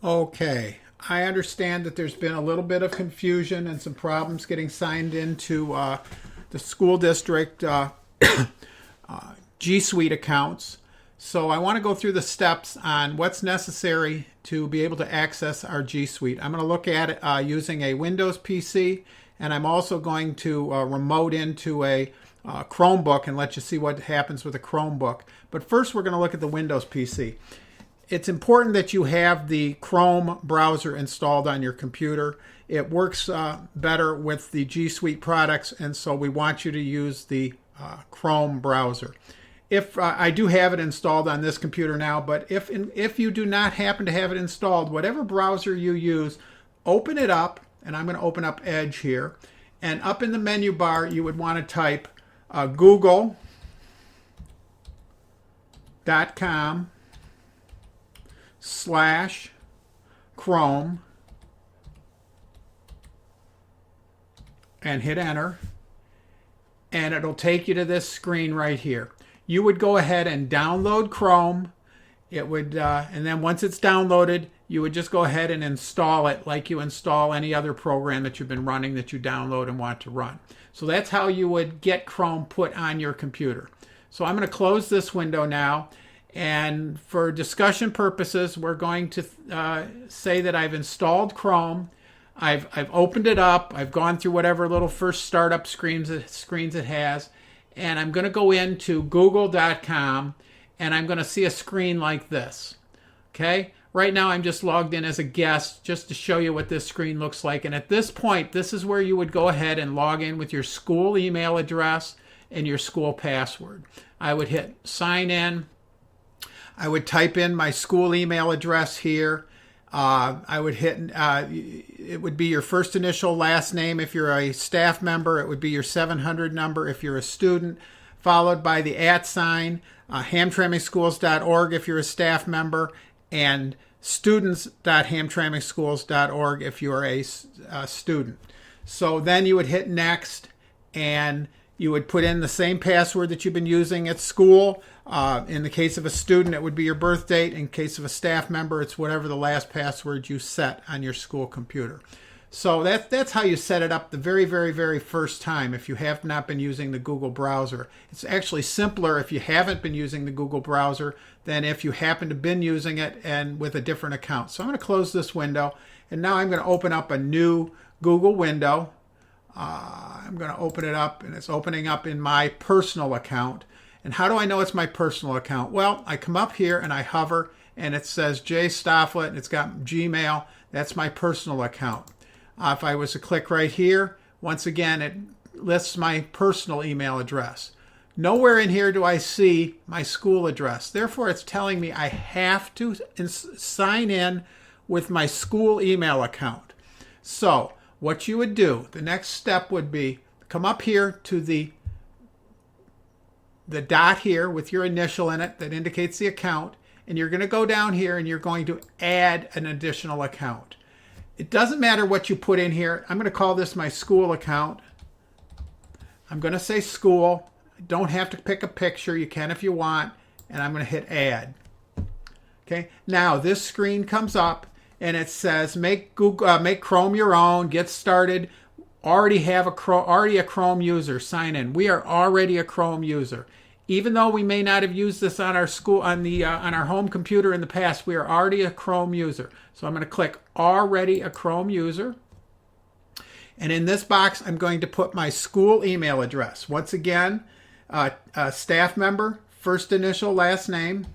Okay, I understand that there's been a little bit of confusion and some problems getting signed into the school district G Suite accounts. So I want to go through the steps on what's necessary to be able to access our G Suite. I'm going to look at it using a Windows PC, and I'm also going to remote into a Chromebook and let you see what happens with a Chromebook. But first, we're going to look at the Windows PC. It's important that you have the Chrome browser installed on your computer. It works better with the G Suite products, and so we want you to use the Chrome browser. If I do have it installed on this computer now, but if you do not happen to have it installed, whatever browser you use, open it up, and I'm going to open up Edge here, and up in the menu bar, you would want to type google.com/Chrome and hit enter, and it'll take you to this screen right here. You would go ahead and download Chrome. It would, and then once it's downloaded, you would just go ahead and install it like you install any other program that you've been running that you download and want to run. So that's how you would get Chrome put on your computer. So I'm going to close this window now, and for discussion purposes, we're going to say that I've installed Chrome. I've opened it up. I've gone through whatever little first startup screens it has, and I'm going to go into google.com, and I'm going to see a screen like this. Okay? Right now I'm just logged in as a guest just to show you what this screen looks like. And at this point, this is where you would go ahead and log in with your school email address and your school password. I would hit sign in. I would type in my school email address here. I would hit, it would be your first initial last name if you're a staff member. It would be your 700 number if you're a student, followed by the @ sign, hamtramckschools.org if you're a staff member, and students.hamtramckschools.org if you're a student. So then you would hit next, and you would put in the same password that you've been using at school. In the case of a student, it would be your birth date. In case of a staff member, it's whatever the last password you set on your school computer. So that's how you set it up the very, very, very first time if you have not been using the Google browser. It's actually simpler if you haven't been using the Google browser than if you happen to have been using it and with a different account. So I'm going to close this window, and now I'm going to open up a new Google window. I'm going to open it up, and it's opening up in my personal account. And how do I know it's my personal account? Well, I come up here and I hover, and it says J Stofflet, and it's got Gmail. That's my personal account. If I was to click right here, once again, it lists my personal email address. Nowhere in here do I see my school address. Therefore, it's telling me I have to sign in with my school email account. So what you would do, the next step would be come up here to the dot here with your initial in it that indicates the account, and you're going to go down here and you're going to add an additional account. It doesn't matter what you put in here. I'm going to call this my school account. I'm going to say school. Don't have to pick a picture. You can if you want. And I'm going to hit add. Okay. Now this screen comes up and it says make Chrome your own. Get started. Already a Chrome user. Sign in. We are already a Chrome user. Even though we may not have used this on our on our home computer in the past, we are already a Chrome user. So I'm going to click already a Chrome user. And in this box, I'm going to put my school email address. Once again, a staff member, first initial, last name.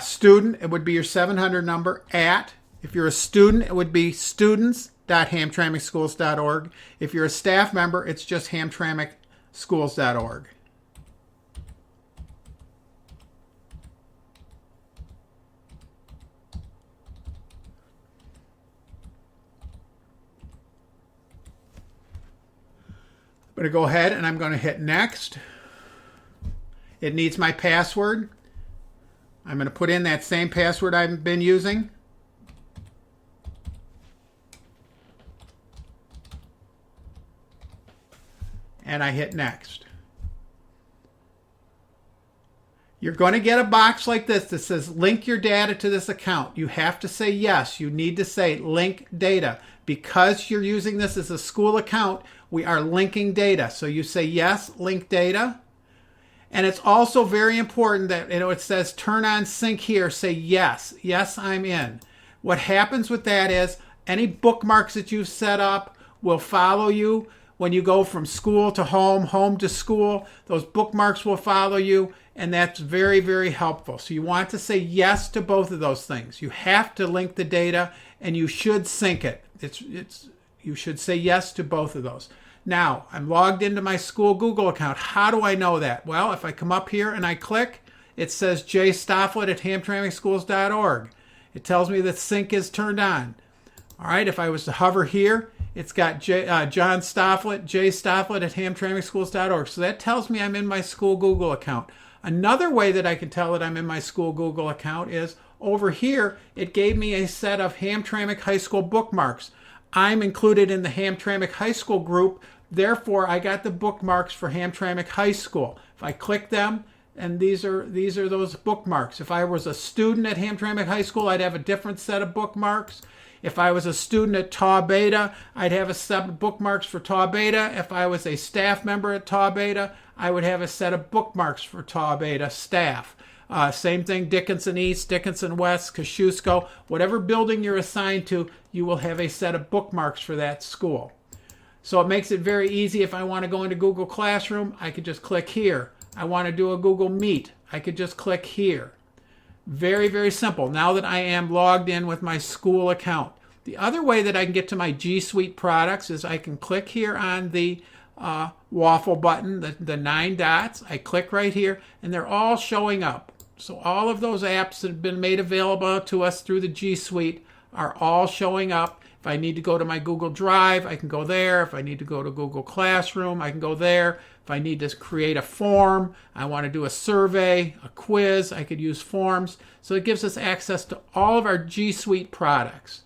Student, it would be your 700 number. If you're a student, it would be students.hamtramckschools.org. If you're a staff member, it's just hamtramckschools.org. I'm going to go ahead and I'm going to hit next. It needs my password. I'm going to put in that same password I've been using. And I hit next. You're going to get a box like this that says link your data to this account. You have to say yes. You need to say link data. Because you're using this as a school account, we are linking data. So you say yes, link data. And it's also very important that it says turn on sync here. Say yes. Yes, I'm in. What happens with that is any bookmarks that you've set up will follow you when you go from school to home, home to school. Those bookmarks will follow you, and that's very, very helpful. So you want to say yes to both of those things. You have to link the data, and you should sync it. You should say yes to both of those. Now, I'm logged into my school Google account. How do I know that? Well, if I come up here and I click, it says jstofflet@hamtramckschools.org. It tells me that sync is turned on. All right, if I was to hover here, it's got John Stofflet, jstofflet@hamtramckschools.org. So that tells me I'm in my school Google account. Another way that I can tell that I'm in my school Google account is over here, it gave me a set of Hamtramck High School bookmarks. I'm included in the Hamtramck High School group. Therefore, I got the bookmarks for Hamtramck High School. If I click them, and these are those bookmarks. If I was a student at Hamtramck High School, I'd have a different set of bookmarks. If I was a student at Tau Beta, I'd have a set of bookmarks for Tau Beta. If I was a staff member at Tau Beta, I would have a set of bookmarks for Tau Beta staff. Same thing, Dickinson East, Dickinson West, Kosciuszko, whatever building you're assigned to, you will have a set of bookmarks for that school. So it makes it very easy. If I want to go into Google Classroom, I could just click here. I want to do a Google Meet, I could just click here. Very, very simple. Now that I am logged in with my school account. The other way that I can get to my G Suite products is I can click here on the waffle button, the 9 dots. I click right here, and they're all showing up. So all of those apps that have been made available to us through the G Suite are all showing up. If I need to go to my Google Drive, I can go there. If I need to go to Google Classroom, I can go there. If I need to create a form, I want to do a survey, a quiz, I could use forms. So it gives us access to all of our G Suite products.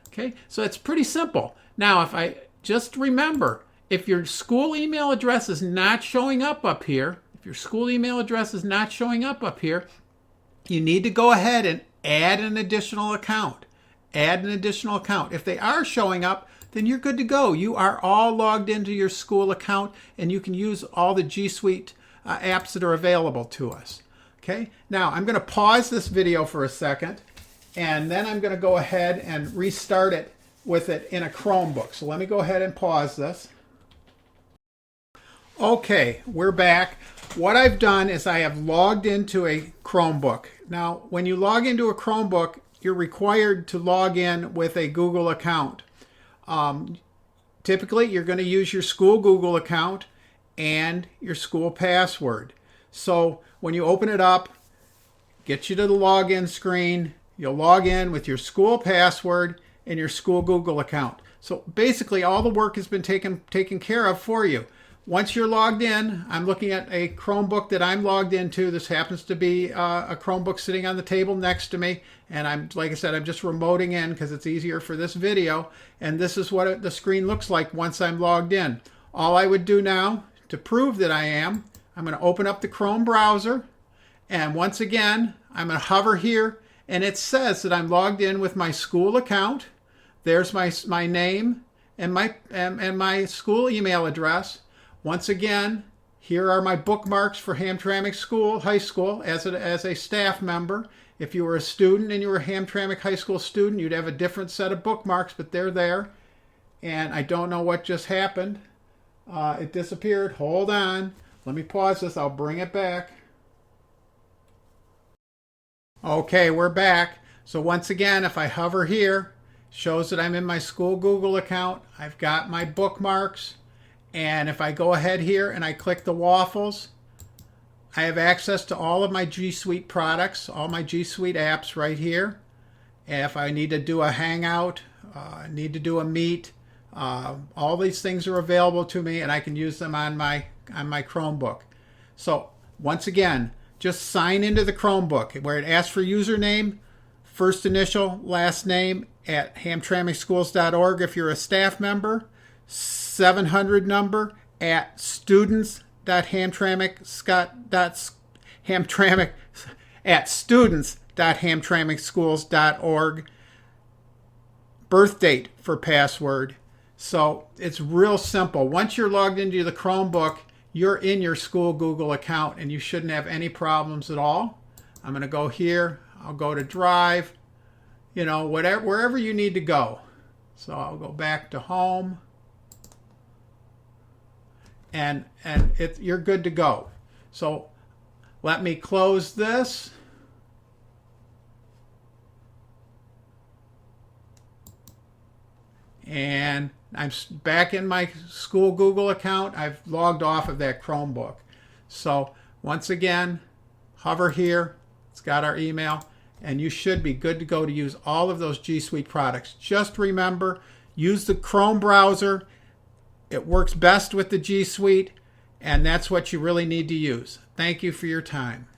Okay, so it's pretty simple. Now, if I just remember, if your school email address is not showing up here, you need to go ahead and add an additional account. If they are showing up, then you're good to go. You are all logged into your school account, and you can use all the G Suite apps that are available to us. Okay, now I'm going to pause this video for a second, and then I'm going to go ahead and restart it with it in a Chromebook. So let me go ahead and pause this. Okay, we're back. What I've done is I have logged into a Chromebook. Now, when you log into a Chromebook, you're required to log in with a Google account. Typically, you're going to use your school Google account and your school password. So when you open it up, get you to the login screen, you'll log in with your school password and your school Google account. So basically, all the work has been taken care of for you. Once you're logged in, I'm looking at a Chromebook that I'm logged into. This happens to be a Chromebook sitting on the table next to me. And like I said, I'm just remoting in because it's easier for this video. And this is what the screen looks like once I'm logged in. All I would do now to prove that I'm going to open up the Chrome browser. And once again, I'm going to hover here. And it says that I'm logged in with my school account. There's my name and my school email address. Once again, here are my bookmarks for Hamtramck High School as a staff member. If you were a student and you were a Hamtramck High School student, you'd have a different set of bookmarks, but they're there. And I don't know what just happened. It disappeared. Hold on. Let me pause this. I'll bring it back. Okay, we're back. So once again, if I hover here, shows that I'm in my school Google account. I've got my bookmarks. And if I go ahead here and I click the waffles, I have access to all of my G Suite products, all my G Suite apps right here. And if I need to do a Hangout, need to do a Meet, all these things are available to me, and I can use them on my Chromebook. So once again, just sign into the Chromebook where it asks for username, first initial, last name at hamtramckschools.org if you're a staff member. 700 number at students.hamtramck Hamtramck at students.hamtramckschools.org. Birth date for password. So it's real simple. Once you're logged into the Chromebook, you're in your school Google account and you shouldn't have any problems at all. I'm going to go here. I'll go to Drive, whatever, wherever you need to go. So I'll go back to Home, and you're good to go. So let me close this. And I'm back in my school Google account. I've logged off of that Chromebook. So once again, hover here. It's got our email. And you should be good to go to use all of those G Suite products. Just remember, use the Chrome browser. It works best with the G Suite. And that's what you really need to use. Thank you for your time.